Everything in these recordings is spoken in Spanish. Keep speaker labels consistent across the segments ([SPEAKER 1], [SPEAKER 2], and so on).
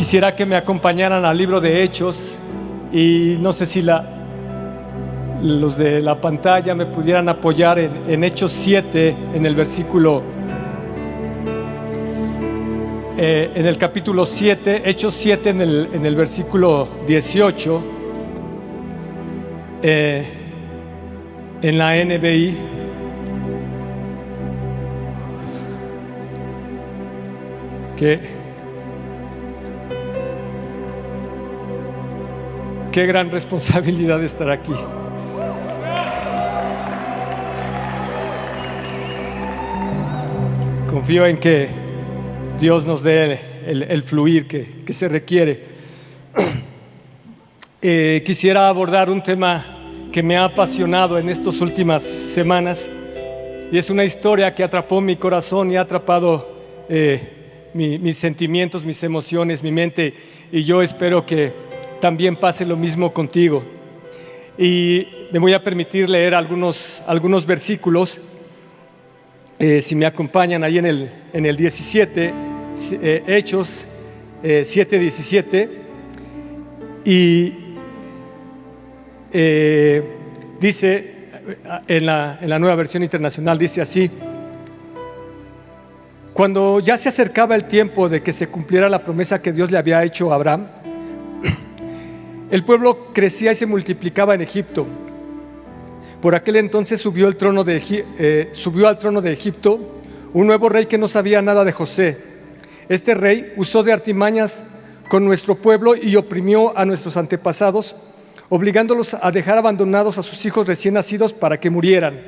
[SPEAKER 1] Quisiera que me acompañaran al libro de Hechos, y no sé si los de la pantalla me pudieran apoyar en Hechos 7, en el versículo, en el capítulo 7, Hechos 7 en el versículo 18, en la NBI. Qué gran responsabilidad estar aquí. Confío en que Dios nos dé el fluir que se requiere. Quisiera abordar un tema que me ha apasionado en estas últimas semanas, y es una historia que atrapó mi corazón y ha atrapado mis sentimientos, mis emociones, mi mente, y yo espero que también pase lo mismo contigo. Y me voy a permitir leer algunos versículos, si me acompañan ahí en el 17, Hechos 7:17, y dice en la Nueva Versión Internacional, dice así: cuando ya se acercaba el tiempo de que se cumpliera la promesa que Dios le había hecho a Abraham, el pueblo crecía y se multiplicaba en Egipto. Por aquel entonces subió al trono de Egipto un nuevo rey que no sabía nada de José. Este rey usó de artimañas con nuestro pueblo y oprimió a nuestros antepasados, obligándolos a dejar abandonados a sus hijos recién nacidos para que murieran.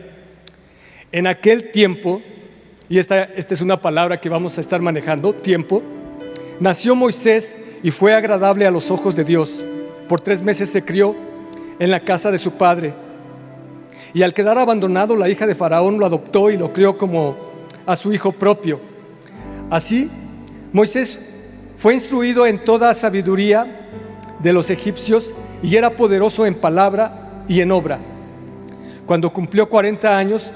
[SPEAKER 1] En aquel tiempo, y esta es una palabra que vamos a estar manejando, tiempo, nació Moisés y fue agradable a los ojos de Dios. Por 3 meses se crió en la casa de su padre, y al quedar abandonado, la hija de Faraón lo adoptó y lo crió como a su hijo propio. Así, Moisés fue instruido en toda sabiduría de los egipcios y era poderoso en palabra y en obra. Cuando cumplió 40 años,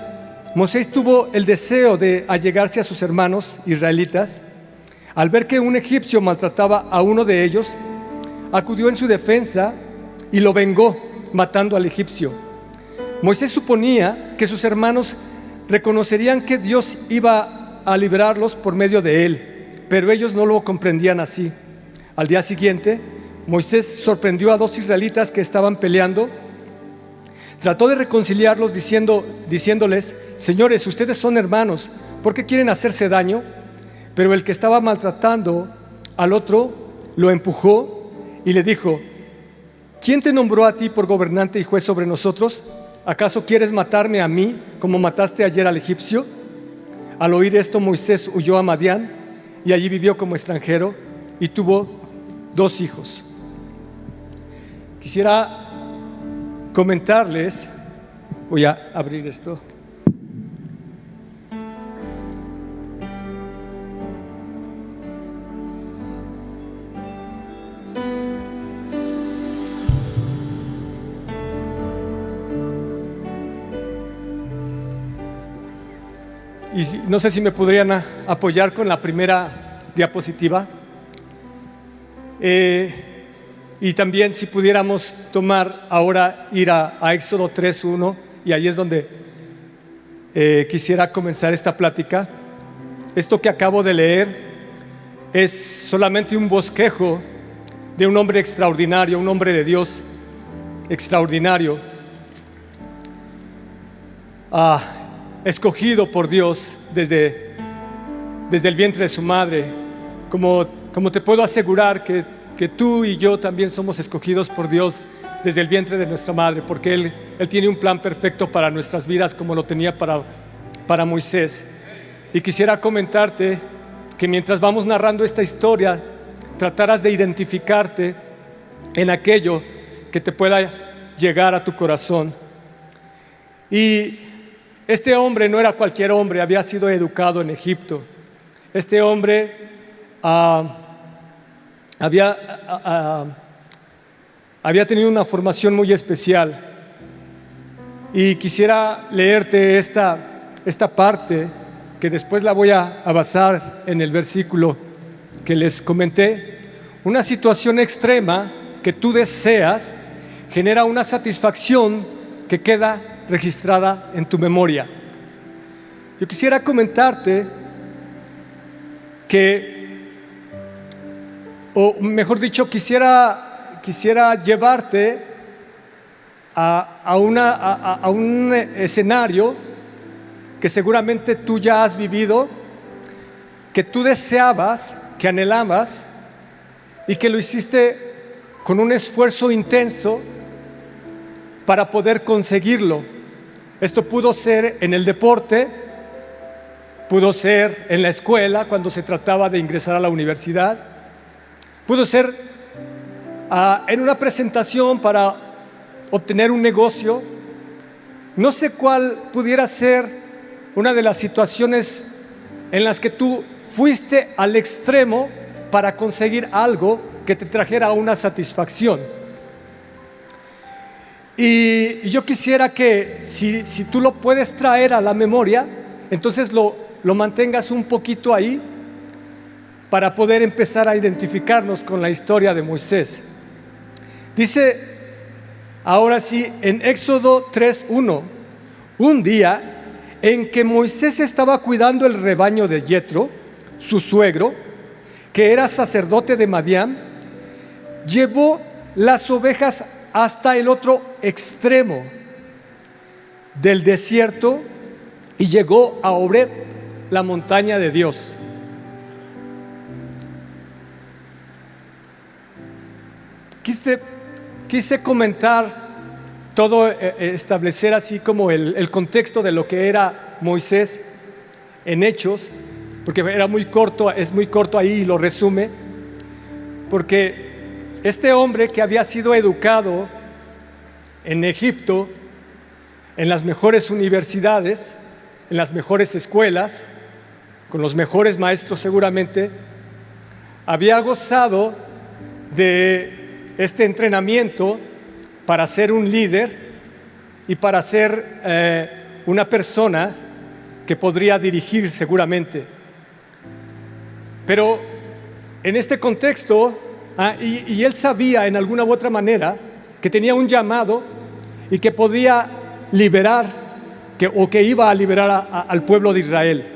[SPEAKER 1] Moisés tuvo el deseo de allegarse a sus hermanos israelitas. Al ver que un egipcio maltrataba a uno de ellos, acudió en su defensa y lo vengó, matando al egipcio. Moisés suponía que sus hermanos reconocerían que Dios iba a librarlos por medio de él, pero ellos no lo comprendían así. Al día siguiente, Moisés sorprendió a 2 israelitas que estaban peleando. Trató de reconciliarlos diciéndoles: señores, ustedes son hermanos, ¿por qué quieren hacerse daño? Pero el que estaba maltratando al otro lo empujó y le dijo: ¿quién te nombró a ti por gobernante y juez sobre nosotros? ¿Acaso quieres matarme a mí como mataste ayer al egipcio? Al oír esto, Moisés huyó a Madián y allí vivió como extranjero y tuvo 2 hijos. Quisiera comentarles, voy a abrir esto. Y no sé si me podrían apoyar con la primera diapositiva. Y también si pudiéramos tomar ahora, ir a Éxodo 3:1, y ahí es donde quisiera comenzar esta plática. Esto que acabo de leer es solamente un bosquejo de un hombre extraordinario, un hombre de Dios extraordinario, escogido por Dios desde el vientre de su madre. Como te puedo asegurar que tú y yo también somos escogidos por Dios desde el vientre de nuestra madre, porque Él tiene un plan perfecto para nuestras vidas, como lo tenía para Moisés. Y quisiera comentarte que mientras vamos narrando esta historia, trataras de identificarte en aquello que te pueda llegar a tu corazón. Y este hombre no era cualquier hombre, había sido educado en Egipto. Este hombre había tenido una formación muy especial, y quisiera leerte esta parte, que después la voy a basar en el versículo que les comenté. una situación extrema que tú deseas genera una satisfacción que queda registrada en tu memoria. Yo quisiera comentarte que, o mejor dicho, quisiera llevarte a un escenario que seguramente tú ya has vivido, que tú deseabas, que anhelabas y que lo hiciste con un esfuerzo intenso para poder conseguirlo. Esto pudo ser en el deporte, pudo ser en la escuela cuando se trataba de ingresar a la universidad, pudo ser en una presentación para obtener un negocio. No sé cuál pudiera ser una de las situaciones en las que tú fuiste al extremo para conseguir algo que te trajera una satisfacción. Y yo quisiera que si tú lo puedes traer a la memoria, entonces lo mantengas un poquito ahí para poder empezar a identificarnos con la historia de Moisés. Dice ahora sí en Éxodo 3:1: un día en que Moisés estaba cuidando el rebaño de Yetro, su suegro, que era sacerdote de Madián, llevó las ovejas hasta el otro extremo del desierto y llegó a Horeb, la montaña de Dios. Quise comentar todo, establecer así como el contexto de lo que era Moisés en Hechos, porque era muy corto, es muy corto ahí y lo resume, porque este hombre que había sido educado en Egipto, en las mejores universidades, en las mejores escuelas, con los mejores maestros seguramente, había gozado de este entrenamiento para ser un líder y para ser una persona que podría dirigir seguramente. Pero en este contexto, y él sabía en alguna u otra manera que tenía un llamado y que podía liberar, o que iba a liberar al pueblo de Israel.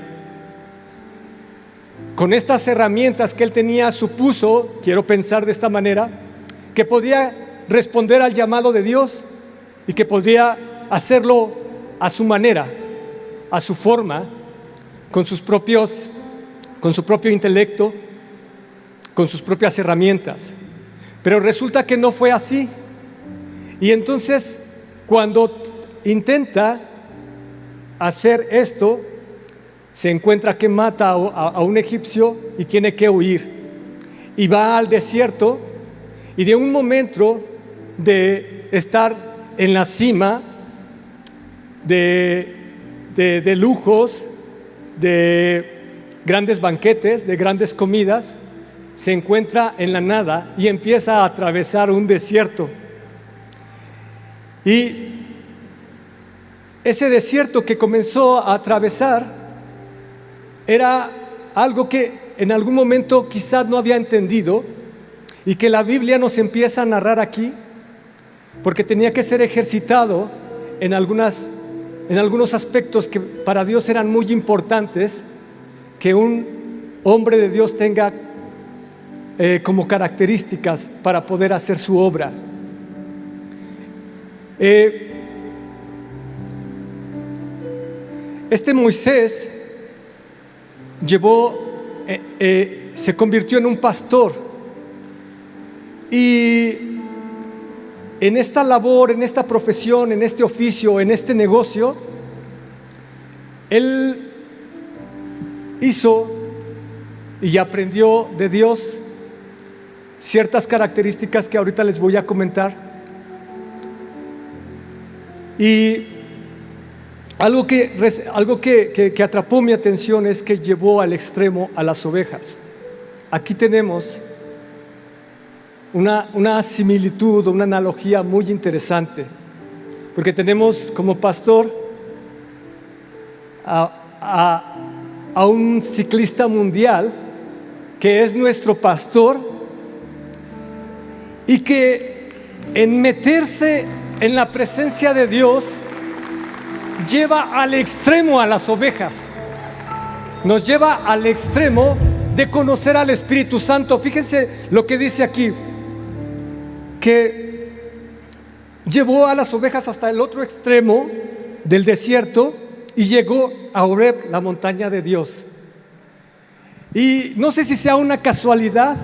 [SPEAKER 1] Con estas herramientas que él tenía, supuso, quiero pensar de esta manera, que podía responder al llamado de Dios y que podía hacerlo a su manera, a su forma, con su propio intelecto, con sus propias herramientas. Pero resulta que no fue así. Y entonces, cuando intenta hacer esto, se encuentra que mata a un egipcio y tiene que huir. Y va al desierto, y de un momento de estar en la cima de lujos, de grandes banquetes, de grandes comidas, se encuentra en la nada y empieza a atravesar un desierto. Y ese desierto que comenzó a atravesar era algo que en algún momento quizás no había entendido y que la Biblia nos empieza a narrar aquí, porque tenía que ser ejercitado en algunos aspectos que para Dios eran muy importantes, que un hombre de Dios tenga como características para poder hacer su obra. Este Moisés se convirtió en un pastor, y en esta labor, en esta profesión, en este oficio, en este negocio, él hizo y aprendió de Dios ciertas características que ahorita les voy a comentar. Y algo que atrapó mi atención es que llevó al extremo a las ovejas. Aquí tenemos una similitud, una analogía muy interesante, porque tenemos como pastor a un ciclista mundial que es nuestro pastor y que en meterse en la presencia de Dios lleva al extremo a las ovejas, nos lleva al extremo de conocer al Espíritu Santo. Fíjense lo que dice aquí, que llevó a las ovejas hasta el otro extremo del desierto y llegó a Horeb, la montaña de Dios. Y no sé si sea una casualidad,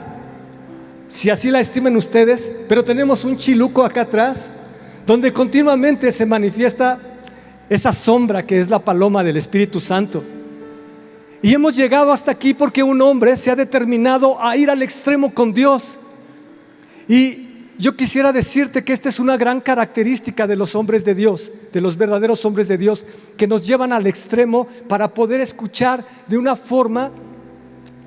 [SPEAKER 1] si así la estimen ustedes, pero tenemos un chiluco acá atrás donde continuamente se manifiesta esa sombra que es la paloma del Espíritu Santo. Y hemos llegado hasta aquí porque un hombre se ha determinado a ir al extremo con Dios. Y yo quisiera decirte que esta es una gran característica de los hombres de Dios, de los verdaderos hombres de Dios, que nos llevan al extremo para poder escuchar de una forma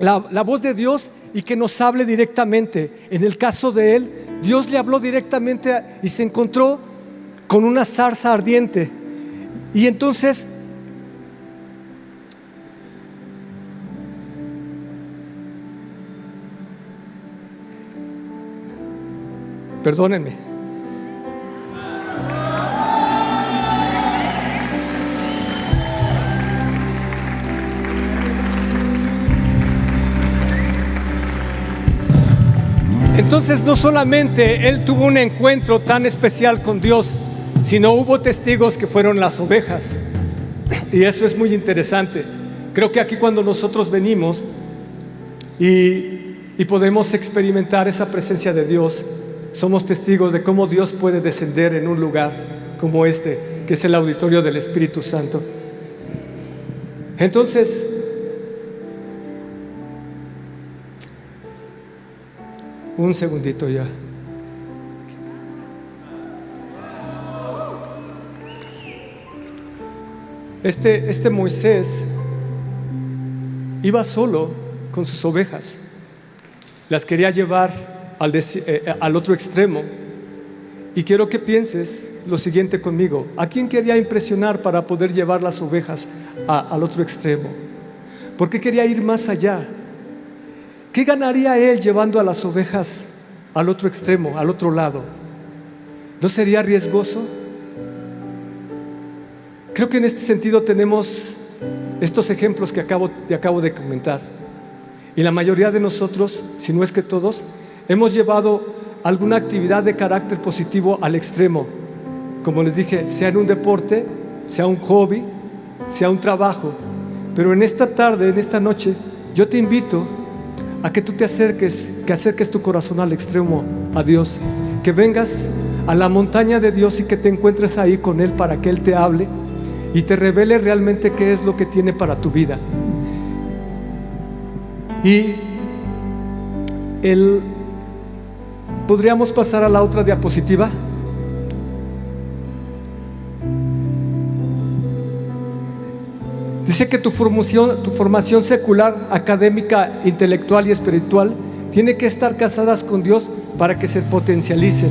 [SPEAKER 1] la voz de Dios y que nos hable directamente. En el caso de él, Dios le habló directamente y se encontró con una zarza ardiente. Y entonces perdónenme. Entonces no solamente él tuvo un encuentro tan especial con Dios, sino hubo testigos que fueron las ovejas. Y eso es muy interesante. Creo que aquí cuando nosotros venimos y podemos experimentar esa presencia de Dios, somos testigos de cómo Dios puede descender en un lugar como este, que es el auditorio del Espíritu Santo. Entonces, un segundito ya. Este Moisés iba solo con sus ovejas, las quería llevar al otro extremo. Y quiero que pienses lo siguiente conmigo: ¿a quién quería impresionar para poder llevar las ovejas al otro extremo? ¿Por qué quería ir más allá? ¿Qué ganaría él llevando a las ovejas al otro extremo, al otro lado? ¿No sería riesgoso? Creo que en este sentido tenemos estos ejemplos que te acabo de comentar. Y la mayoría de nosotros, si no es que todos, hemos llevado alguna actividad de carácter positivo al extremo. Como les dije, sea en un deporte, sea un hobby, sea un trabajo. Pero en esta tarde, en esta noche, yo te invito a que tú te acerques, que acerques tu corazón al extremo, a Dios, que vengas a la montaña de Dios y que te encuentres ahí con Él para que Él te hable y te revele realmente qué es lo que tiene para tu vida. Y podríamos pasar a la otra diapositiva. Dice que tu formación secular, académica, intelectual y espiritual tiene que estar casadas con Dios para que se potencialice.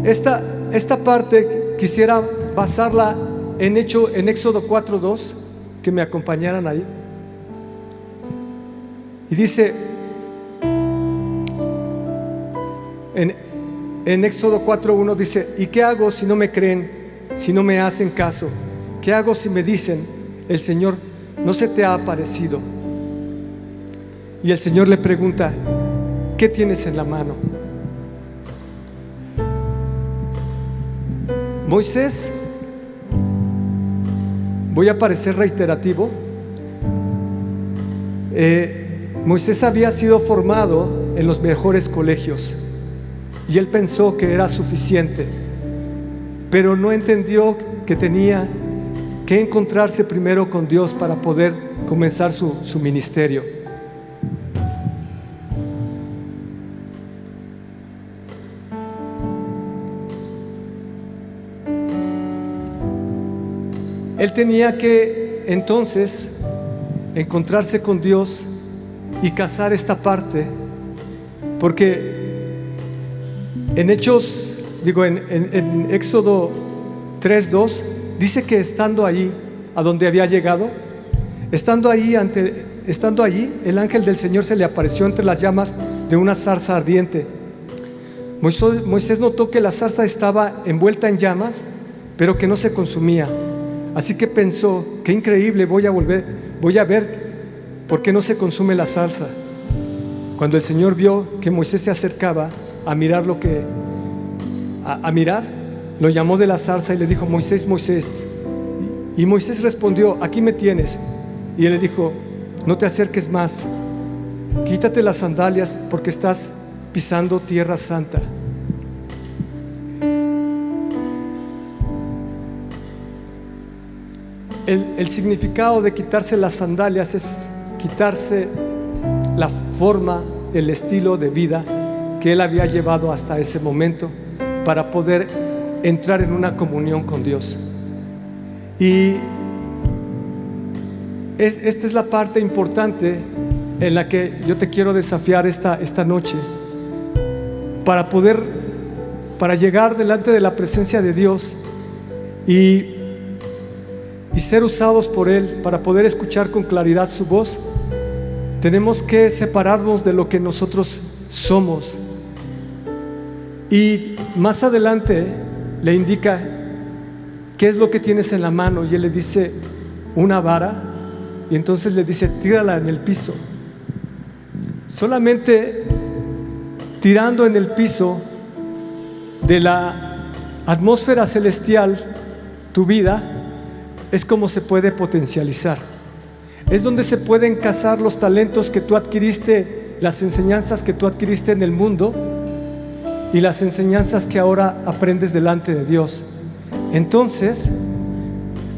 [SPEAKER 1] Esta parte quisiera basarla en Éxodo 4:2, que me acompañaran ahí. Y dice en Éxodo 4:1 dice: ¿y qué hago si no me creen, si no me hacen caso? ¿Qué hago si me dicen, el Señor no se te ha aparecido? Y el Señor le pregunta: ¿qué tienes en la mano? Moisés, voy a parecer reiterativo, Moisés había sido formado en los mejores colegios y él pensó que era suficiente, pero no entendió que tenía que encontrarse primero con Dios para poder comenzar su ministerio. Él tenía que entonces encontrarse con Dios y cazar esta parte, porque en Éxodo 3:2 dice que estando ahí, a donde había llegado, estando ahí ante estando allí, el ángel del Señor se le apareció entre las llamas de una zarza ardiente. Moisés notó que la zarza estaba envuelta en llamas, pero que no se consumía. Así que pensó: qué increíble, voy a ver por qué no se consume la zarza. Cuando el Señor vio que Moisés se acercaba a mirar lo llamó de la zarza y le dijo: Moisés, Moisés. Y Moisés respondió: aquí me tienes. Y él le dijo: no te acerques más, quítate las sandalias porque estás pisando tierra santa. El significado de quitarse las sandalias es quitarse la forma, el estilo de vida que él había llevado hasta ese momento para poder entrar en una comunión con Dios. Y esta es la parte importante en la que yo te quiero desafiar esta noche, para llegar delante de la presencia de Dios y ser usados por Él, para poder escuchar con claridad su voz. Tenemos que separarnos de lo que nosotros somos. Y más adelante le indica qué es lo que tienes en la mano, y él le dice: una vara. Y entonces le dice: tírala en el piso. Solamente tirando en el piso de la atmósfera celestial tu vida es como se puede potencializar. Es donde se pueden casar los talentos que tú adquiriste, las enseñanzas que tú adquiriste en el mundo y las enseñanzas que ahora aprendes delante de Dios. Entonces,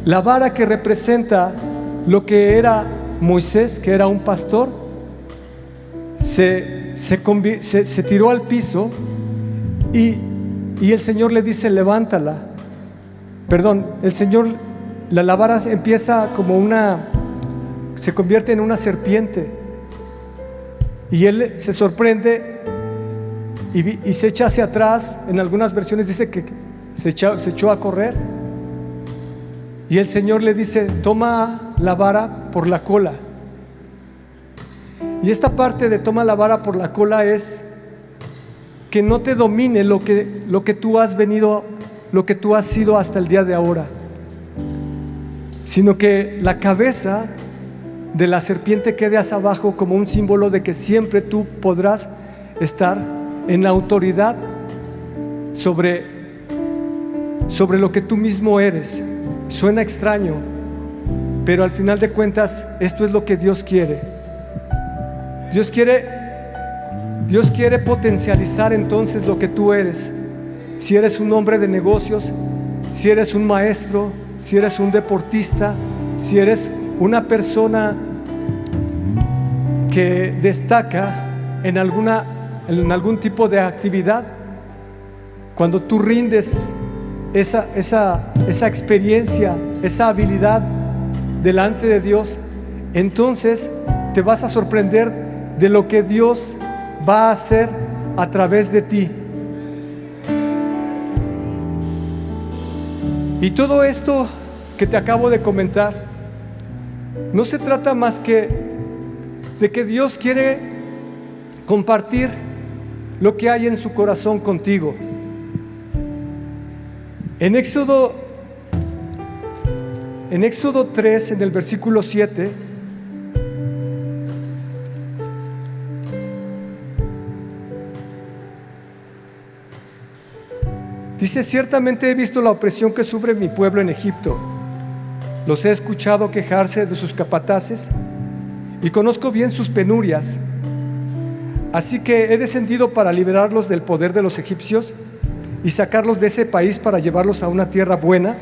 [SPEAKER 1] la vara que representa lo que era Moisés, que era un pastor, se tiró al piso y el Señor le dice: levántala. La vara empieza se convierte en una serpiente, y él se sorprende y se echa hacia atrás. En algunas versiones dice que se echó a correr, y el Señor le dice: toma la vara por la cola. Y esta parte de toma la vara por la cola es que no te domine lo que tú has sido hasta el día de ahora, sino que la cabeza de la serpiente quede hacia abajo, como un símbolo de que siempre tú podrás estar en la autoridad sobre lo que tú mismo eres. Suena extraño, pero al final de cuentas esto es lo que Dios quiere. Dios quiere potencializar entonces lo que tú eres. Si eres un hombre de negocios, si eres un maestro, si eres un deportista, si eres una persona que destaca en algún tipo de actividad, cuando tú rindes esa experiencia, esa habilidad delante de Dios, entonces te vas a sorprender de lo que Dios va a hacer a través de ti. Y todo esto que te acabo de comentar no se trata más que de que Dios quiere compartir lo que hay en su corazón contigo. En Éxodo 3, en el versículo 7, dice: ciertamente he visto la opresión que sufre mi pueblo en Egipto. Los he escuchado quejarse de sus capataces y conozco bien sus penurias. Así que he descendido para liberarlos del poder de los egipcios y sacarlos de ese país para llevarlos a una tierra buena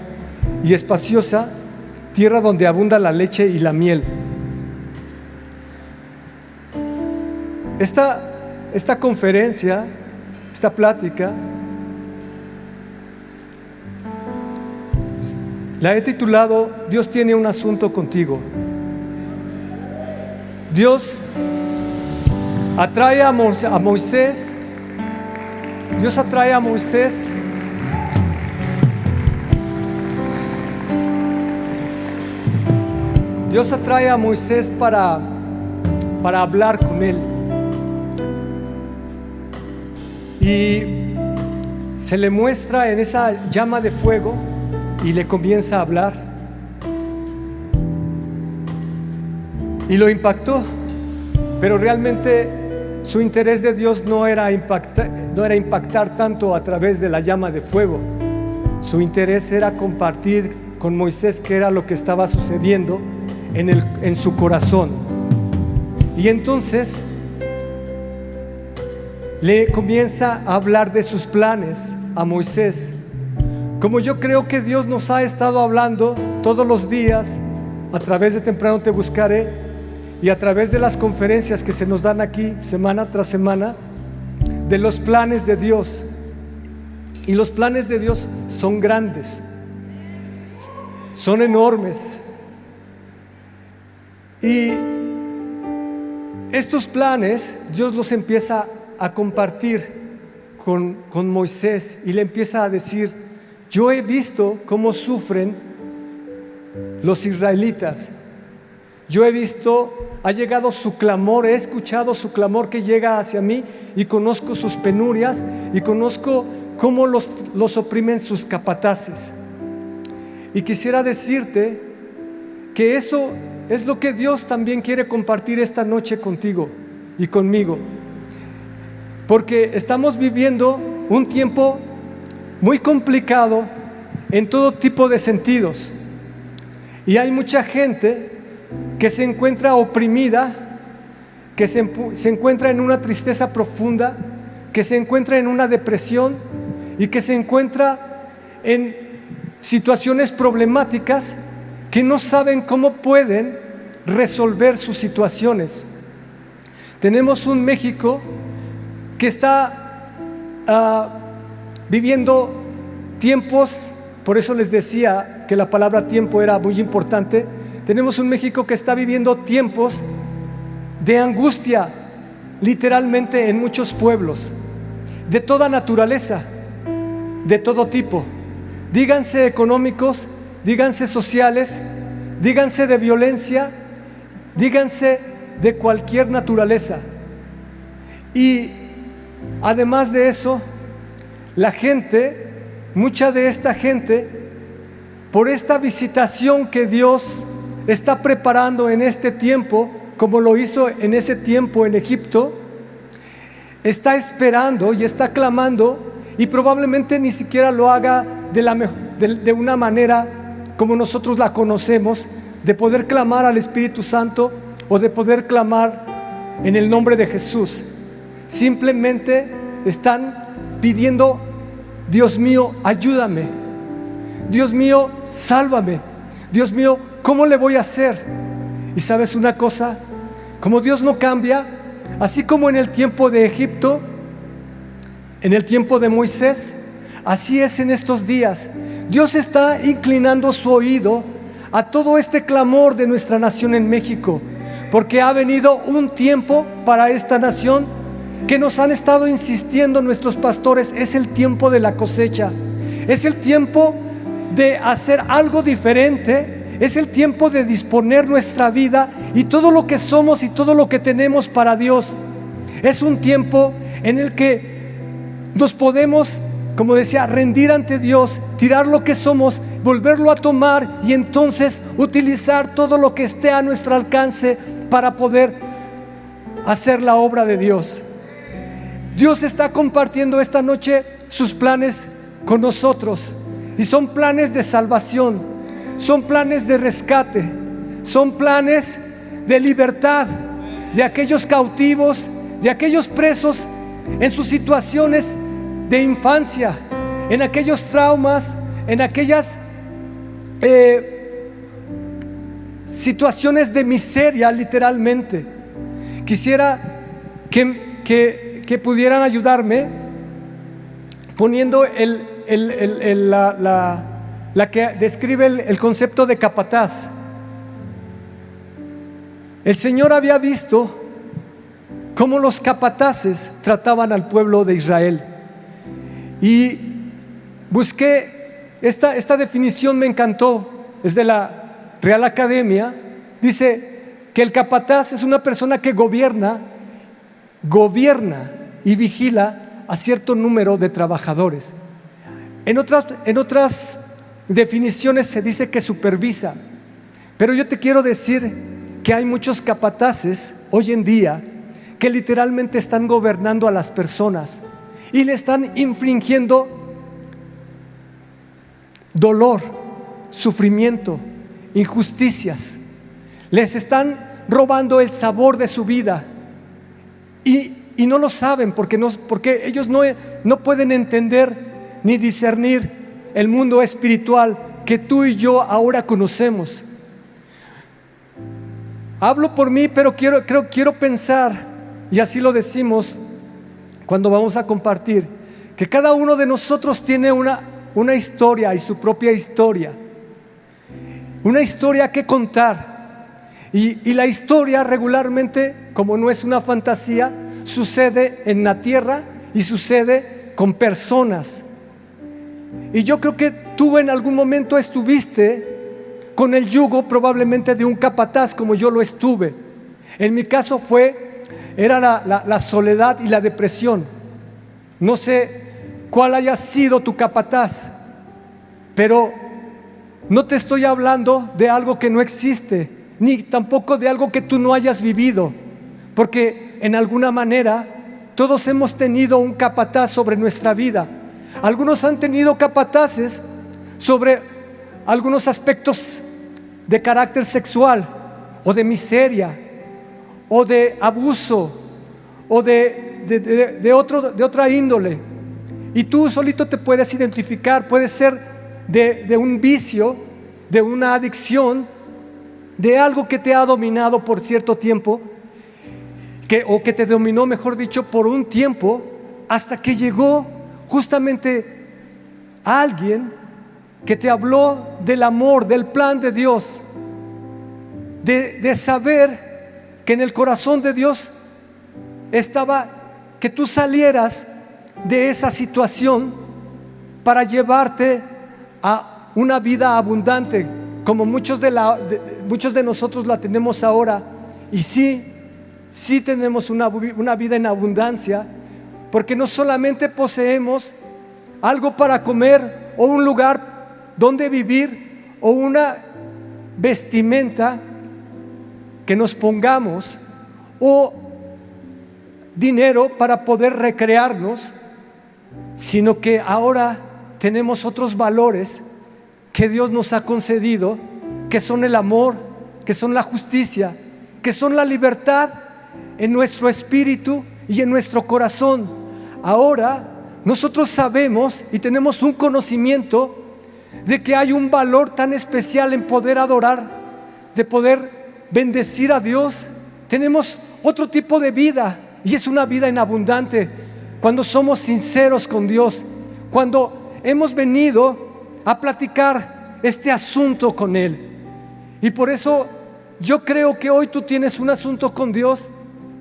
[SPEAKER 1] y espaciosa, tierra donde abunda la leche y la miel. Esta conferencia, esta plática, la he titulado: Dios tiene un asunto contigo. Dios atrae a Moisés. Dios atrae a Moisés Dios atrae a Moisés para para hablar con él. Y se le muestra en esa llama de fuego y le comienza a hablar. Y lo impactó, pero realmente su interés de Dios no era impactar tanto a través de la llama de fuego. Su interés era compartir con Moisés qué era lo que estaba sucediendo en su corazón. Y entonces le comienza a hablar de sus planes a Moisés, como yo creo que Dios nos ha estado hablando todos los días a través de Temprano Te Buscaré y a través de las conferencias que se nos dan aquí semana tras semana, de los planes de Dios. Y los planes de Dios son grandes, son enormes. Y estos planes Dios los empieza a compartir con Moisés y le empieza a decir: yo he visto cómo sufren los israelitas. Yo he visto, ha llegado su clamor, he escuchado su clamor que llega hacia mí y conozco sus penurias y conozco cómo los oprimen sus capataces. Y quisiera decirte que eso es lo que Dios también quiere compartir esta noche contigo y conmigo, porque estamos viviendo un tiempo muy complicado en todo tipo de sentidos, y hay mucha gente que se encuentra oprimida, que se encuentra en una tristeza profunda, que se encuentra en una depresión y que se encuentra en situaciones problemáticas que no saben cómo pueden resolver sus situaciones. Tenemos un México que está viviendo tiempos, por eso les decía que la palabra tiempo era muy importante. Tenemos un México que está viviendo tiempos de angustia, literalmente en muchos pueblos, de toda naturaleza, de todo tipo. Díganse económicos, díganse sociales, díganse de violencia, díganse de cualquier naturaleza. Y además de eso, la gente, mucha de esta gente, por esta visitación que Dios está preparando en este tiempo, como lo hizo en ese tiempo en Egipto, está esperando y está clamando, y probablemente ni siquiera lo haga de una manera como nosotros la conocemos, de poder clamar al Espíritu Santo o de poder clamar en el nombre de Jesús. Simplemente están pidiendo: Dios mío, ayúdame. Dios mío, sálvame. Dios mío, ¿cómo le voy a hacer? Y sabes una cosa, como Dios no cambia, así como en el tiempo de Egipto, en el tiempo de Moisés, así es en estos días. Dios está inclinando su oído a todo este clamor de nuestra nación en México, porque ha venido un tiempo para esta nación que nos han estado insistiendo nuestros pastores: es el tiempo de la cosecha, es el tiempo de hacer algo diferente, es el tiempo de disponer nuestra vida y todo lo que somos y todo lo que tenemos para Dios. Es un tiempo en el que nos podemos, como decía, rendir ante Dios, tirar lo que somos, volverlo a tomar y entonces utilizar todo lo que esté a nuestro alcance para poder hacer la obra de Dios. Dios está compartiendo esta noche sus planes con nosotros, y son planes de salvación, son planes de rescate, son planes de libertad de aquellos cautivos, de aquellos presos en sus situaciones de infancia, en aquellos traumas, en aquellas situaciones de miseria, literalmente. Quisiera que pudieran ayudarme poniendo la que describe el concepto de capataz. El Señor había visto cómo los capataces trataban al pueblo de Israel, y busqué esta definición, me encantó, es de la Real Academia. Dice: que el capataz es una persona que gobierna y vigila a cierto número de trabajadores. En otras definiciones se dice que supervisa, pero yo te quiero decir que hay muchos capataces hoy en día que literalmente están gobernando a las personas y le están infringiendo dolor, sufrimiento, injusticias. Les están robando el sabor de su vida y no lo saben porque ellos no pueden entender ni discernir el mundo espiritual que tú y yo ahora conocemos. Hablo por mí, pero quiero pensar, y así lo decimos cuando vamos a compartir, que cada uno de nosotros tiene una historia y su propia historia, una historia que contar. Y la historia regularmente, como no es una fantasía, sucede en la tierra y sucede con personas. Y yo creo que tú en algún momento estuviste con el yugo probablemente de un capataz, como yo lo estuve. En mi caso era la soledad y la depresión. No sé cuál haya sido tu capataz, pero no te estoy hablando de algo que no existe, ni tampoco de algo que tú no hayas vivido, porque en alguna manera todos hemos tenido un capataz sobre nuestra vida. Algunos han tenido capataces sobre algunos aspectos de carácter sexual, o de miseria, o de abuso, o de otra índole. Y tú solito te puedes identificar, puede ser de un vicio, de una adicción, de algo que te ha dominado por cierto tiempo, o que te dominó, mejor dicho, por un tiempo, hasta que llegó justamente alguien que te habló del amor, del plan de Dios, de saber que en el corazón de Dios estaba que tú salieras de esa situación para llevarte a una vida abundante, como muchos de nosotros la tenemos ahora. Y sí tenemos una vida en abundancia, porque no solamente poseemos algo para comer, o un lugar donde vivir, o una vestimenta que nos pongamos, o dinero para poder recrearnos, sino que ahora tenemos otros valores que Dios nos ha concedido, que son el amor, que son la justicia, que son la libertad en nuestro espíritu y en nuestro corazón. Ahora nosotros sabemos y tenemos un conocimiento de que hay un valor tan especial en poder adorar, de poder bendecir a Dios. Tenemos otro tipo de vida, y es una vida en abundante cuando somos sinceros con Dios, cuando hemos venido a platicar este asunto con Él. Y por eso yo creo que hoy tú tienes un asunto con Dios,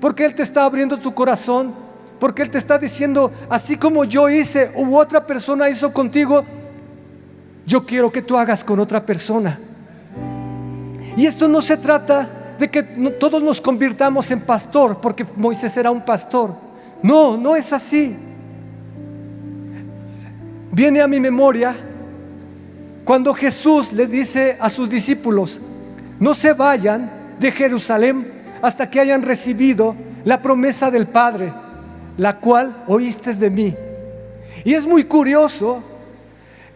[SPEAKER 1] porque Él te está abriendo tu corazón, porque Él te está diciendo, así como yo hice u otra persona hizo contigo, yo quiero que tú hagas con otra persona. Y esto no se trata de que todos nos convirtamos en pastor, porque Moisés era un pastor. No es así. Viene a mi memoria cuando Jesús le dice a sus discípulos: no se vayan de Jerusalén hasta que hayan recibido la promesa del Padre, la cual oíste de mí. Y es muy curioso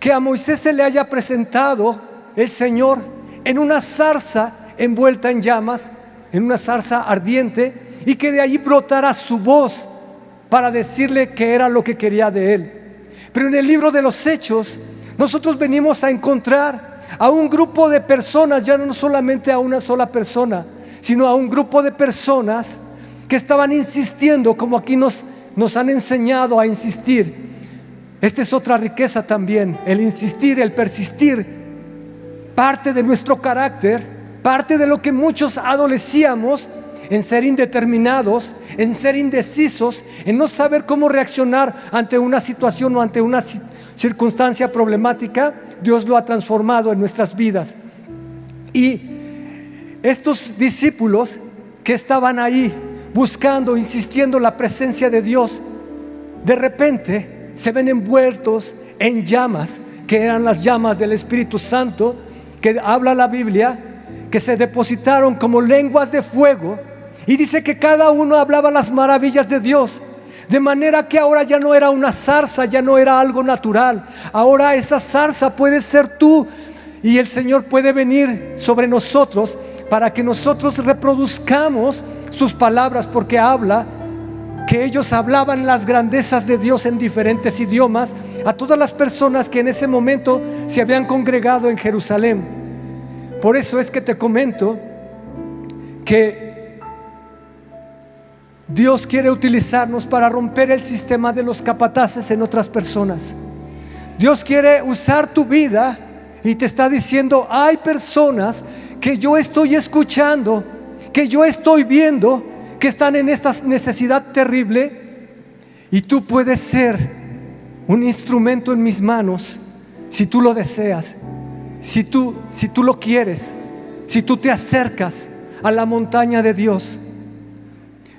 [SPEAKER 1] que a Moisés se le haya presentado el Señor en una zarza envuelta en llamas, en una zarza ardiente, y que de allí brotara su voz para decirle que era lo que quería de él. Pero en el libro de los Hechos nosotros venimos a encontrar a un grupo de personas, ya no solamente a una sola persona, sino a un grupo de personas que estaban insistiendo, como aquí nos han enseñado a insistir. Esta es otra riqueza también, el insistir, el persistir, parte de nuestro carácter, parte de lo que muchos adolecíamos, en ser indeterminados, en ser indecisos, en no saber cómo reaccionar ante una situación o ante una circunstancia problemática. Dios lo ha transformado en nuestras vidas. Y estos discípulos que estaban ahí buscando, insistiendo la presencia de Dios, de repente se ven envueltos en llamas, que eran las llamas del Espíritu Santo, que habla la Biblia, que se depositaron como lenguas de fuego, y dice que cada uno hablaba las maravillas de Dios, de manera que ahora ya no era una zarza, ya no era algo natural, ahora esa zarza puede ser tú, y el Señor puede venir sobre nosotros para que nosotros reproduzcamos sus palabras, porque habla que ellos hablaban las grandezas de Dios en diferentes idiomas a todas las personas que en ese momento se habían congregado en Jerusalén. Por eso es que te comento que Dios quiere utilizarnos para romper el sistema de los capataces en otras personas. Dios quiere usar tu vida y te está diciendo: hay personas que yo estoy escuchando, que yo estoy viendo, que están en esta necesidad terrible, y tú puedes ser un instrumento en mis manos si tú lo deseas, si tú lo quieres, si tú te acercas a la montaña de Dios.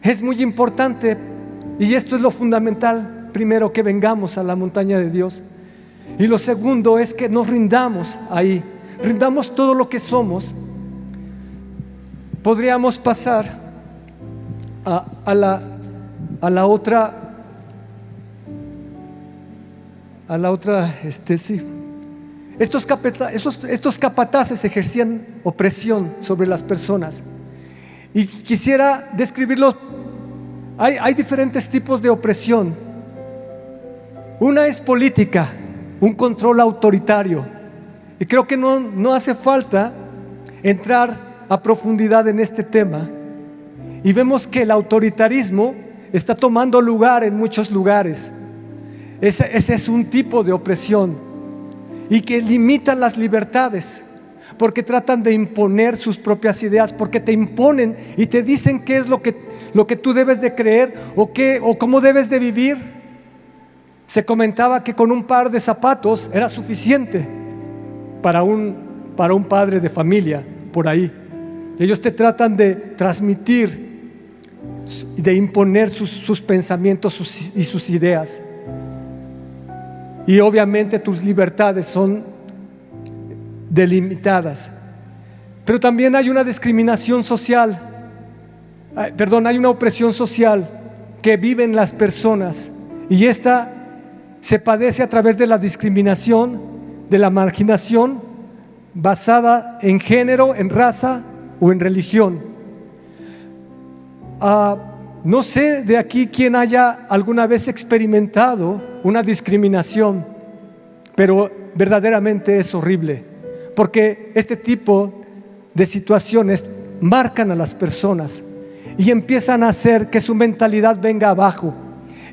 [SPEAKER 1] Es muy importante, y esto es lo fundamental: primero, que vengamos a la montaña de Dios, y lo segundo es que nos rindamos ahí, rindamos todo lo que somos. Podríamos pasar a la otra, sí. Estos capataces ejercían opresión sobre las personas, y quisiera describirlos. Hay diferentes tipos de opresión. Una es política, un control autoritario, y creo que no hace falta entrar a profundidad en este tema, y vemos que el autoritarismo está tomando lugar en muchos lugares. Ese es un tipo de opresión, y que limitan las libertades, porque tratan de imponer sus propias ideas, porque te imponen y te dicen qué es lo que tú debes de creer, o cómo debes de vivir. Se comentaba que con un par de zapatos era suficiente para un padre de familia por ahí. Ellos te tratan de transmitir, de imponer sus pensamientos y sus ideas, y obviamente tus libertades son delimitadas. Pero también hay una discriminación social, hay una opresión social que viven las personas, y esta se padece a través de la discriminación, de la marginación basada en género, en raza o en religión. No sé de aquí quién haya alguna vez experimentado una discriminación, pero verdaderamente es horrible, porque este tipo de situaciones marcan a las personas y empiezan a hacer que su mentalidad venga abajo.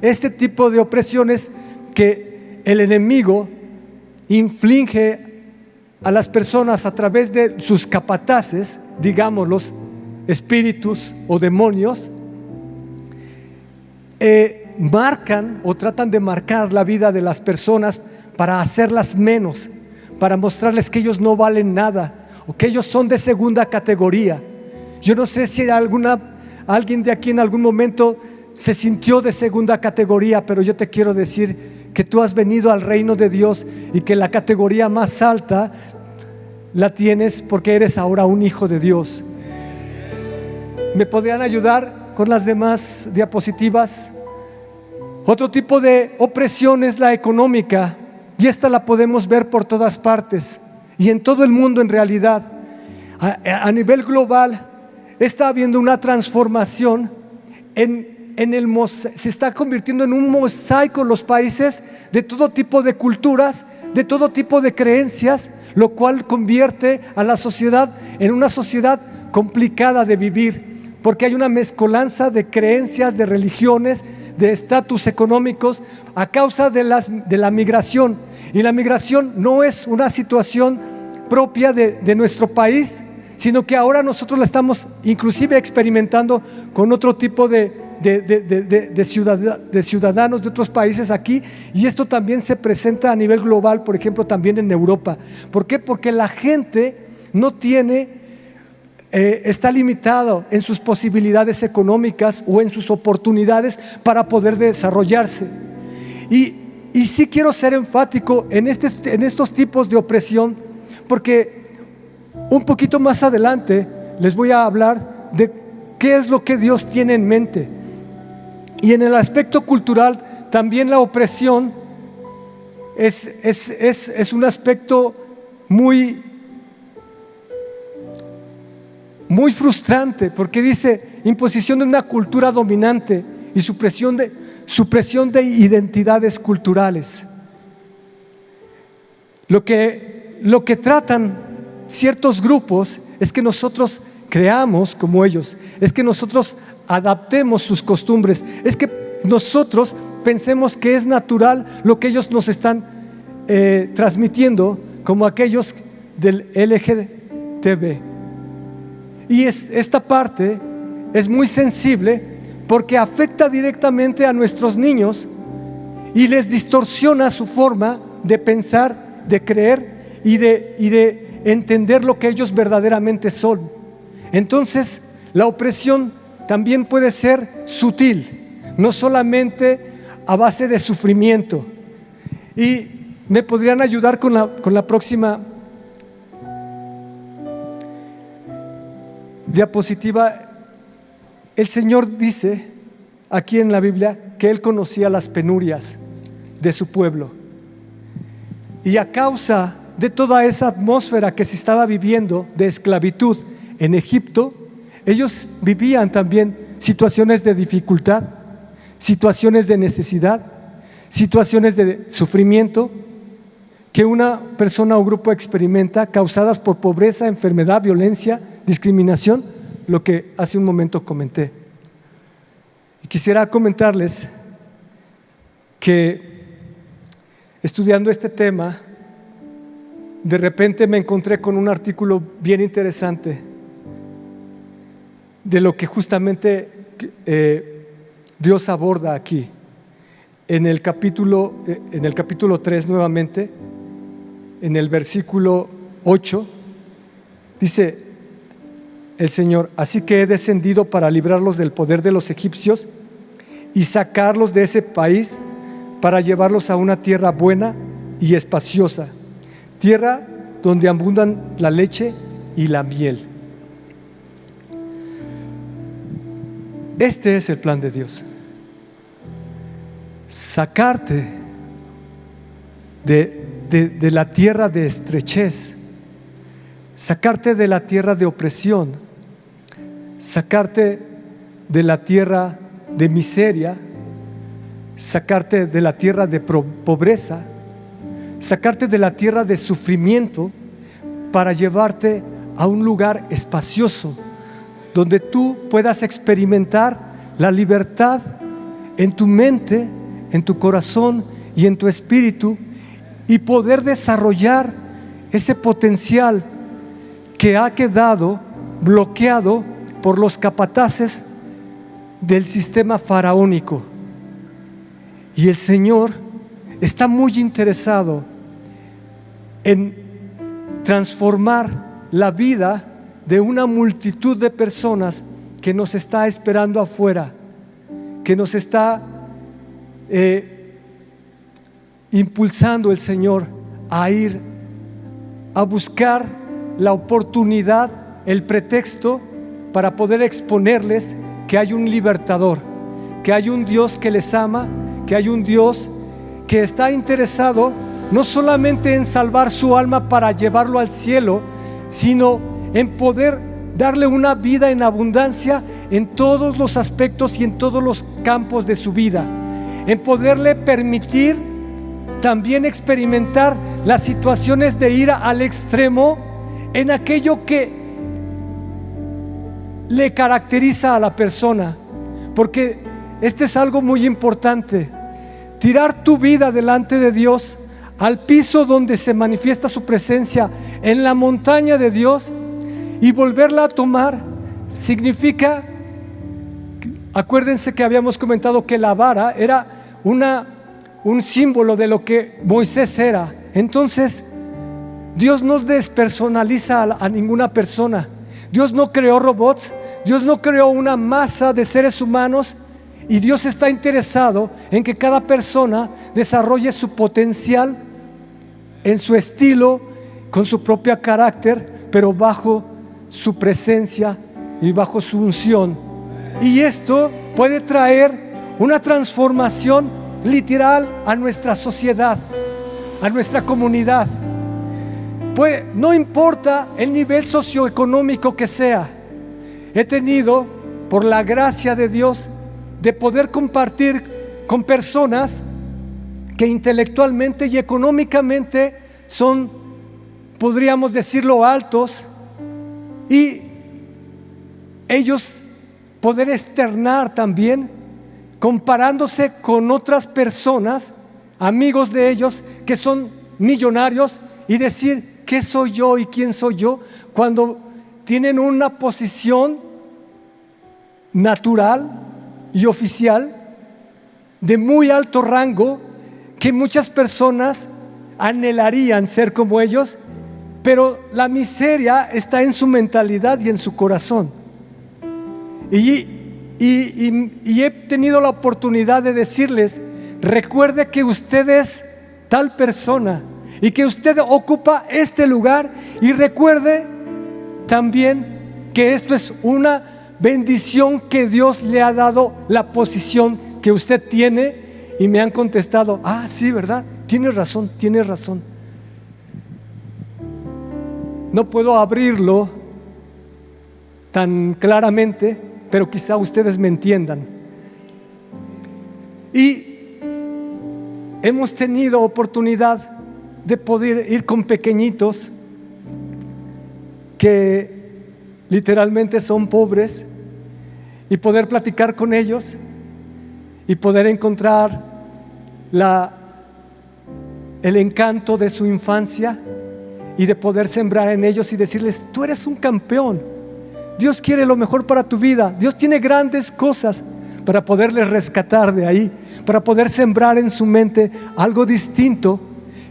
[SPEAKER 1] Este tipo de opresiones que el enemigo inflige a las personas a través de sus capataces, digamos los espíritus o demonios, marcan o tratan de marcar la vida de las personas para hacerlas menos, para mostrarles que ellos no valen nada, o que ellos son de segunda categoría. Yo no sé si alguien de aquí en algún momento se sintió de segunda categoría, pero yo te quiero decir que tú has venido al reino de Dios, y que la categoría más alta la tienes porque eres ahora un hijo de Dios. ¿Me podrían ayudar con las demás diapositivas? Otro tipo de opresión es la económica, y esta la podemos ver por todas partes y en todo el mundo. En realidad, a nivel global está habiendo una transformación se está convirtiendo en un mosaico los países, de todo tipo de culturas, de todo tipo de creencias, lo cual convierte a la sociedad en una sociedad complicada de vivir, porque hay una mezcolanza de creencias, de religiones, de estatus económicos a causa de la migración. Y la migración no es una situación propia de nuestro país, sino que ahora nosotros la estamos inclusive experimentando con otro tipo de ciudadanos de otros países aquí, y esto también se presenta a nivel global, por ejemplo también en Europa. ¿Por qué? Porque la gente no tiene está limitado en sus posibilidades económicas o en sus oportunidades para poder desarrollarse. Y sí quiero ser enfático en estos tipos de opresión, porque un poquito más adelante les voy a hablar de qué es lo que Dios tiene en mente. Y en el aspecto cultural también la opresión es un aspecto muy frustrante, porque dice imposición de una cultura dominante y supresión de identidades culturales. Lo que tratan ciertos grupos es que nosotros creamos como ellos, es que nosotros adaptemos sus costumbres, es que nosotros pensemos que es natural lo que ellos nos están transmitiendo, como aquellos del LGTB. Y esta parte es muy sensible porque afecta directamente a nuestros niños y les distorsiona su forma de pensar, de creer y de entender lo que ellos verdaderamente son. Entonces, la opresión también puede ser sutil, no solamente a base de sufrimiento. Y me podrían ayudar con la próxima diapositiva. El Señor dice aquí en la Biblia que Él conocía las penurias de su pueblo, y a causa de toda esa atmósfera que se estaba viviendo de esclavitud en Egipto, ellos vivían también situaciones de dificultad, situaciones de necesidad, situaciones de sufrimiento que una persona o grupo experimenta, causadas por pobreza, enfermedad, violencia, discriminación, lo que hace un momento comenté. Y quisiera comentarles que estudiando este tema, de repente me encontré con un artículo bien interesante de lo que justamente Dios aborda aquí. En el capítulo 3 nuevamente, en el versículo 8, dice el Señor: así que he descendido para librarlos del poder de los egipcios y sacarlos de ese país, para llevarlos a una tierra buena y espaciosa, tierra donde abundan la leche y la miel. Este es el plan de Dios: sacarte de la tierra de estrechez, sacarte de la tierra de opresión, sacarte de la tierra de miseria, sacarte de la tierra de pobreza, sacarte de la tierra de sufrimiento, para llevarte a un lugar espacioso donde tú puedas experimentar la libertad en tu mente, en tu corazón y en tu espíritu, y poder desarrollar ese potencial que ha quedado bloqueado por los capataces del sistema faraónico. Y el Señor está muy interesado en transformar la vida de una multitud de personas que nos está esperando afuera, que nos está impulsando el Señor a ir a buscar la oportunidad, el pretexto para poder exponerles que hay un libertador, que hay un Dios que les ama, que hay un Dios que está interesado no solamente en salvar su alma para llevarlo al cielo, sino en poder darle una vida en abundancia en todos los aspectos y en todos los campos de su vida, en poderle permitir también experimentar las situaciones de ira al extremo en aquello que le caracteriza a la persona, porque este es algo muy importante: tirar tu vida delante de Dios, al piso donde se manifiesta su presencia, en la montaña de Dios, y volverla a tomar, significa, acuérdense que habíamos comentado que la vara era un símbolo de lo que Moisés era. Entonces Dios no despersonaliza a ninguna persona. Dios no creó robots, Dios no creó una masa de seres humanos, y Dios está interesado en que cada persona desarrolle su potencial en su estilo, con su propio carácter, pero bajo su presencia y bajo su unción. Y esto puede traer una transformación literal a nuestra sociedad, a nuestra comunidad. Pues no importa el nivel socioeconómico que sea, he tenido, por la gracia de Dios, de poder compartir con personas que intelectualmente y económicamente son, podríamos decirlo, altos, y ellos poder externar también, comparándose con otras personas, amigos de ellos, que son millonarios, y decir, ¿qué soy yo y quién soy yo? Cuando tienen una posición natural y oficial de muy alto rango, que muchas personas anhelarían ser como ellos, pero la miseria está en su mentalidad y en su corazón. Y he tenido la oportunidad de decirles, recuerde que usted es tal persona y que usted ocupa este lugar, y recuerde también que esto es una bendición que Dios le ha dado, la posición que usted tiene. Y me han contestado, sí, ¿verdad? Tienes razón. No puedo abrirlo tan claramente, pero quizá ustedes me entiendan. Y hemos tenido oportunidad de poder ir con pequeñitos que literalmente son pobres, y poder platicar con ellos y poder encontrar el encanto de su infancia, y de poder sembrar en ellos y decirles, tú eres un campeón, Dios quiere lo mejor para tu vida, Dios tiene grandes cosas, para poderles rescatar de ahí, para poder sembrar en su mente algo distinto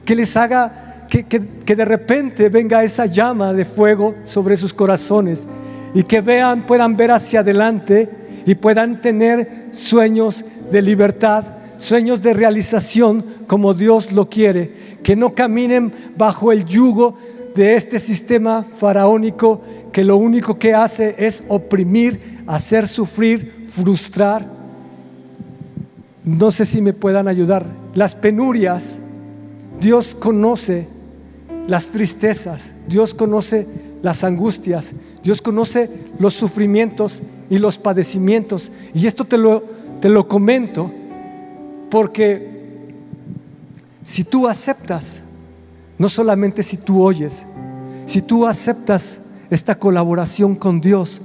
[SPEAKER 1] que les haga que de repente venga esa llama de fuego sobre sus corazones, y que puedan ver hacia adelante y puedan tener sueños de libertad, sueños de realización como Dios lo quiere, que no caminen bajo el yugo de este sistema faraónico que lo único que hace es oprimir, hacer sufrir, frustrar. No sé si me puedan ayudar. Las penurias, Dios conoce las tristezas, Dios conoce las angustias, Dios conoce los sufrimientos y los padecimientos. Y esto te lo comento porque si tú aceptas, no solamente si tú oyes, si tú aceptas esta colaboración con Dios,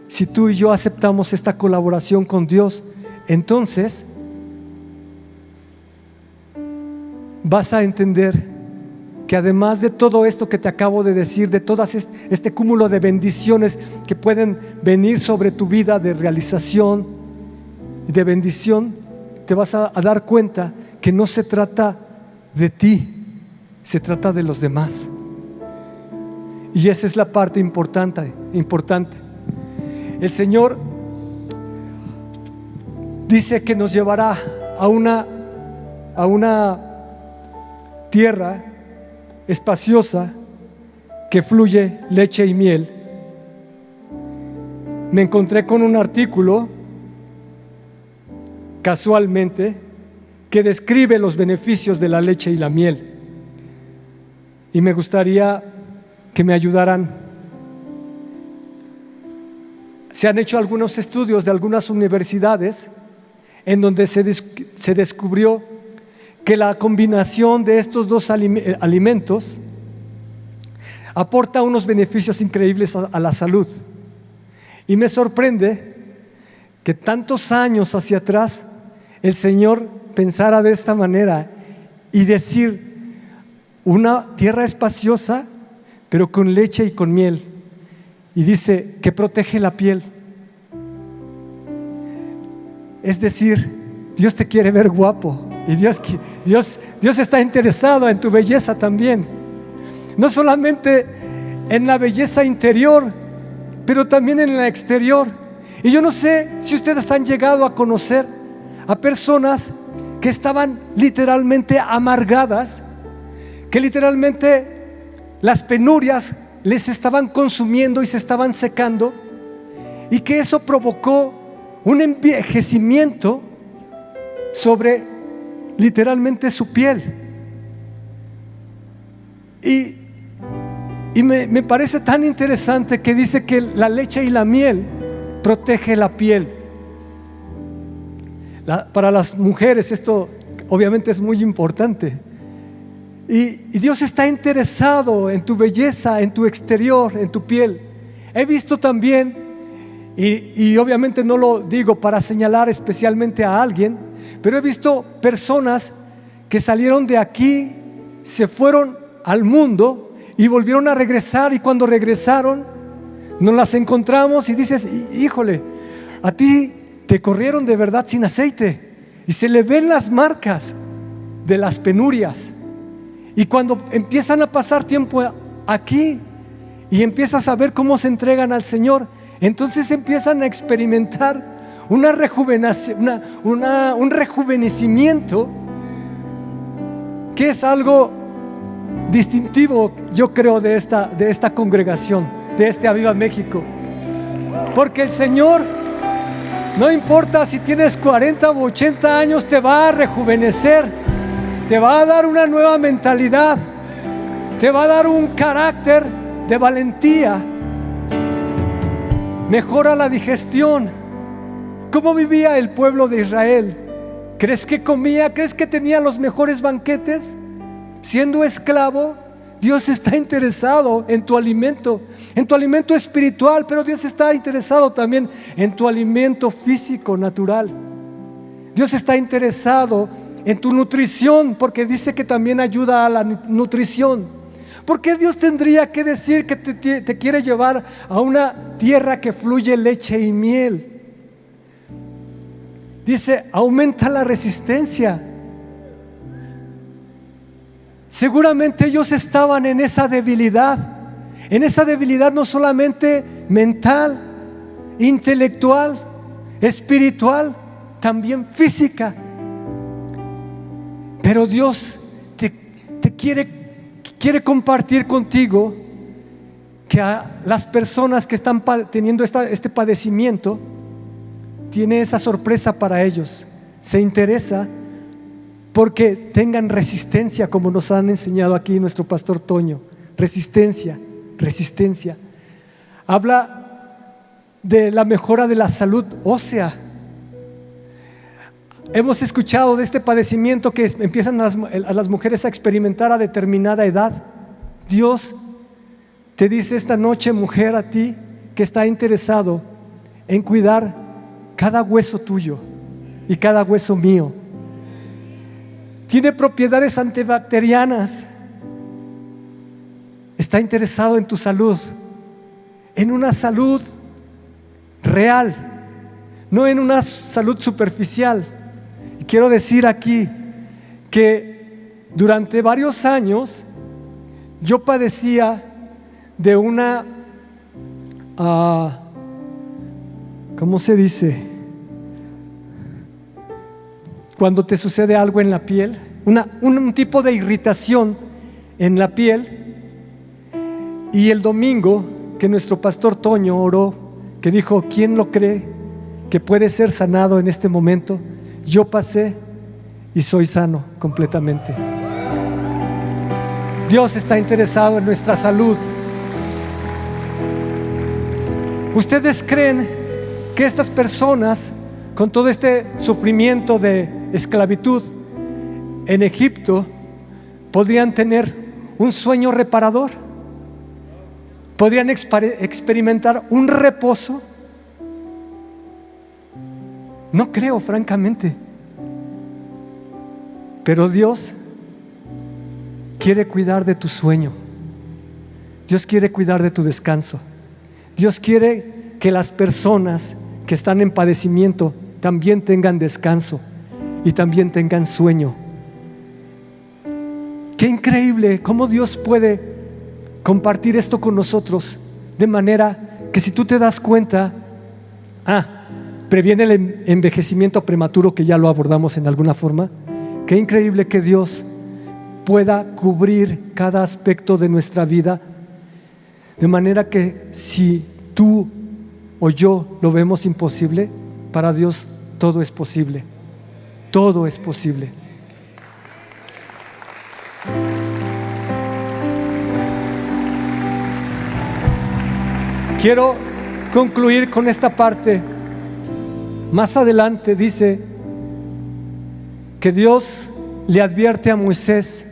[SPEAKER 1] si tú y yo aceptamos esta colaboración con Dios, entonces vas a entender que además de todo esto que te acabo de decir, de todo este cúmulo de bendiciones que pueden venir sobre tu vida, de realización y de bendición, te vas a dar cuenta que no se trata de ti, se trata de los demás. Y esa es la parte importante. El Señor dice que nos llevará a una tierra espaciosa que fluye leche y miel. Me encontré con un artículo casualmente que describe los beneficios de la leche y la miel, y me gustaría que me ayudaran. Se han hecho algunos estudios de algunas universidades en donde se descubrió que la combinación de estos dos alimentos aporta unos beneficios increíbles a la salud. Y me sorprende que tantos años hacia atrás el Señor pensara de esta manera y decir, una tierra espaciosa pero con leche y con miel, y dice que protege la piel. Es decir, Dios te quiere ver guapo, y Dios está interesado en tu belleza también, no solamente en la belleza interior, pero también en el exterior. Y yo no sé si ustedes han llegado a conocer a personas que estaban literalmente amargadas, que literalmente las penurias les estaban consumiendo y se estaban secando, y que eso provocó un envejecimiento sobre literalmente su piel. Y me parece tan interesante que dice que la leche y la miel protege la piel. Para las mujeres esto obviamente es muy importante. Y Dios está interesado en tu belleza, en tu exterior, en tu piel. He visto también, y obviamente no lo digo para señalar especialmente a alguien, pero he visto personas que salieron de aquí, se fueron al mundo y volvieron a regresar, y cuando regresaron nos las encontramos y dices: híjole, a ti te corrieron de verdad sin aceite, y se le ven las marcas de las penurias. Y cuando empiezan a pasar tiempo aquí y empiezas a ver cómo se entregan al Señor, entonces empiezan a experimentar un rejuvenecimiento que es algo distintivo, yo creo, de esta congregación, de este Aviva México. Porque el Señor, no importa si tienes 40 o 80 años, te va a rejuvenecer, te va a dar una nueva mentalidad, te va a dar un carácter de valentía, mejora la digestión. ¿Cómo vivía el pueblo de Israel? ¿Crees que comía? ¿Crees que tenía los mejores banquetes? Siendo esclavo, Dios está interesado en tu alimento espiritual, pero Dios está interesado también en tu alimento físico, natural. Dios está interesado en tu nutrición, porque dice que también ayuda a la nutrición. ¿Por qué Dios tendría que decir que te quiere llevar a una tierra que fluye leche y miel? Dice: aumenta la resistencia. Seguramente ellos estaban en esa debilidad no solamente mental, intelectual, espiritual, también física. Pero Dios te quiere compartir contigo que a las personas que están teniendo este padecimiento, tiene esa sorpresa para ellos. Se interesa porque tengan resistencia, como nos han enseñado aquí nuestro pastor Toño. Resistencia. Habla de la mejora de la salud ósea. Hemos escuchado de este padecimiento que empiezan a las mujeres a experimentar a determinada edad. Dios te dice esta noche, mujer, a ti que está interesado en cuidar cada hueso tuyo y cada hueso mío. Tiene propiedades antibacterianas. Está interesado en tu salud, en una salud real, no en una salud superficial. Y quiero decir aquí que durante varios años yo padecía de una, ¿cómo se dice? Cuando te sucede algo en la piel, un tipo de irritación en la piel. Y el domingo que nuestro pastor Toño oró, que dijo: ¿quién lo cree que puede ser sanado en este momento? Yo pasé y soy sano completamente. Dios está interesado en nuestra salud. ¿Ustedes creen que estas personas, con todo este sufrimiento de esclavitud en Egipto, podrían tener un sueño reparador? ¿Podrían experimentar un reposo? No creo, francamente. Pero Dios quiere cuidar de tu sueño. Dios quiere cuidar de tu descanso. Dios quiere que las personas que están en padecimiento también tengan descanso y también tengan sueño. Qué increíble cómo Dios puede compartir esto con nosotros de manera que si tú te das cuenta, previene el envejecimiento prematuro, que ya lo abordamos en alguna forma. Qué increíble que Dios pueda cubrir cada aspecto de nuestra vida, de manera que si tú o yo lo vemos imposible, para Dios todo es posible. Todo es posible. Quiero concluir con esta parte. Más adelante dice que Dios le advierte a Moisés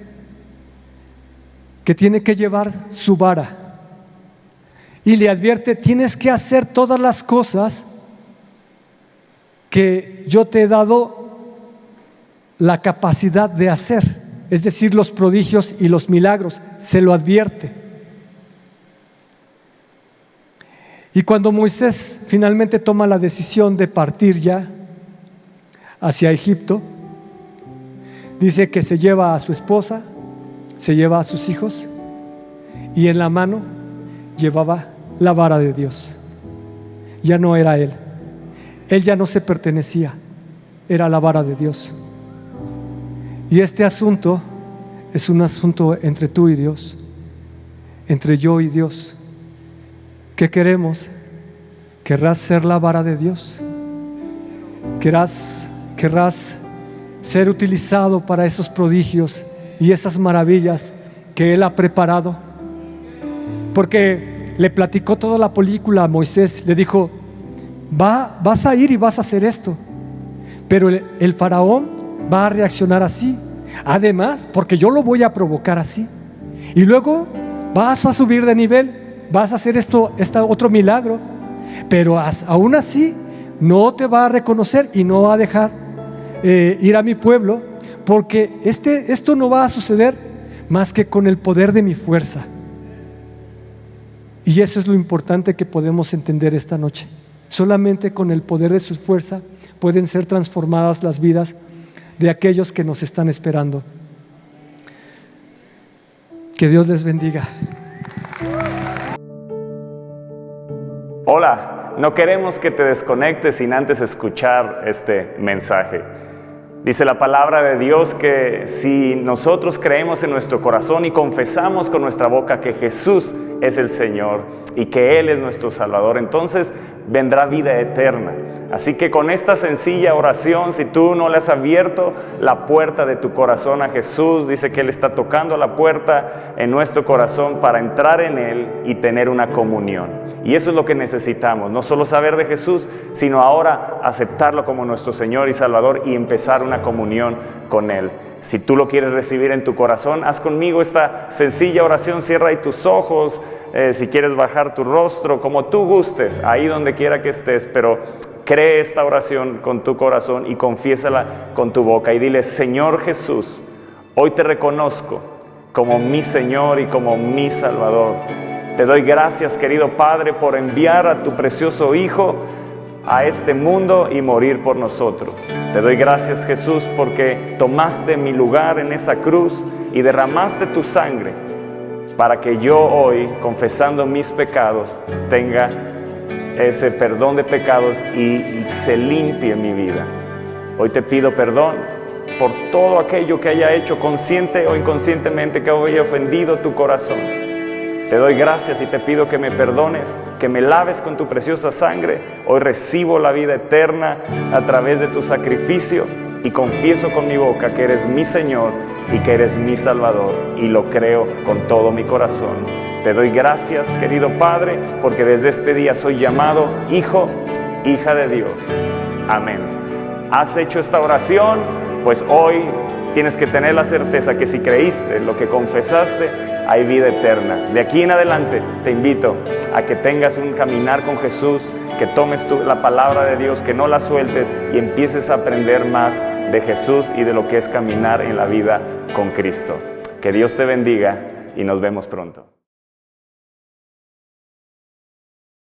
[SPEAKER 1] que tiene que llevar su vara, y le advierte: tienes que hacer todas las cosas que yo te he dado la capacidad de hacer, es decir, los prodigios y los milagros. Se lo advierte. Y cuando Moisés finalmente toma la decisión de partir ya hacia Egipto, dice que se lleva a su esposa, se lleva a sus hijos, y en la mano llevaba la vara de Dios. Ya no era él ya no se pertenecía, era la vara de Dios. Y este asunto es un asunto entre tú y Dios, entre yo y Dios. ¿Qué queremos? ¿Querrás ser la vara de Dios? ¿Querrás ser utilizado para esos prodigios y esas maravillas que Él ha preparado? Porque le platicó toda la película a Moisés, le dijo: vas a ir y vas a hacer esto, pero el faraón va a reaccionar así, además porque yo lo voy a provocar así, y luego vas a subir de nivel, vas a hacer otro milagro, pero aún así no te va a reconocer y no va a dejar ir a mi pueblo, porque esto no va a suceder más que con el poder de mi fuerza. Y eso es lo importante que podemos entender esta noche. Solamente con el poder de su fuerza pueden ser transformadas las vidas de aquellos que nos están esperando. Que Dios les bendiga.
[SPEAKER 2] Hola, no queremos que te desconectes sin antes escuchar este mensaje. Dice la palabra de Dios que si nosotros creemos en nuestro corazón y confesamos con nuestra boca que Jesús es el Señor y que Él es nuestro Salvador, entonces vendrá vida eterna. Así que con esta sencilla oración, si tú no le has abierto la puerta de tu corazón a Jesús, dice que Él está tocando la puerta en nuestro corazón para entrar en Él y tener una comunión. Y eso es lo que necesitamos, no solo saber de Jesús, sino ahora aceptarlo como nuestro Señor y Salvador y empezar una comunión con Él. Si tú lo quieres recibir en tu corazón, haz conmigo esta sencilla oración. Cierra ahí tus ojos, si quieres bajar tu rostro, como tú gustes, ahí donde quiera que estés, pero cree esta oración con tu corazón y confiésala con tu boca y dile: Señor Jesús, hoy te reconozco como mi Señor y como mi Salvador. Te doy gracias, querido Padre, por enviar a tu precioso Hijo a este mundo y morir por nosotros. Te doy gracias, Jesús, porque tomaste mi lugar en esa cruz y derramaste tu sangre para que yo hoy, confesando mis pecados, tenga ese perdón de pecados y se limpie mi vida. Hoy te pido perdón por todo aquello que haya hecho consciente o inconscientemente, que haya ofendido tu corazón. Te doy gracias y te pido que me perdones, que me laves con tu preciosa sangre. Hoy recibo la vida eterna a través de tu sacrificio y confieso con mi boca que eres mi Señor y que eres mi Salvador, y lo creo con todo mi corazón. Te doy gracias, querido Padre, porque desde este día soy llamado hijo, hija de Dios. Amén. ¿Has hecho esta oración? Pues hoy tienes que tener la certeza que si creíste lo que confesaste, hay vida eterna. De aquí en adelante te invito a que tengas un caminar con Jesús, que tomes la palabra de Dios, que no la sueltes y empieces a aprender más de Jesús y de lo que es caminar en la vida con Cristo. Que Dios te bendiga y nos vemos pronto.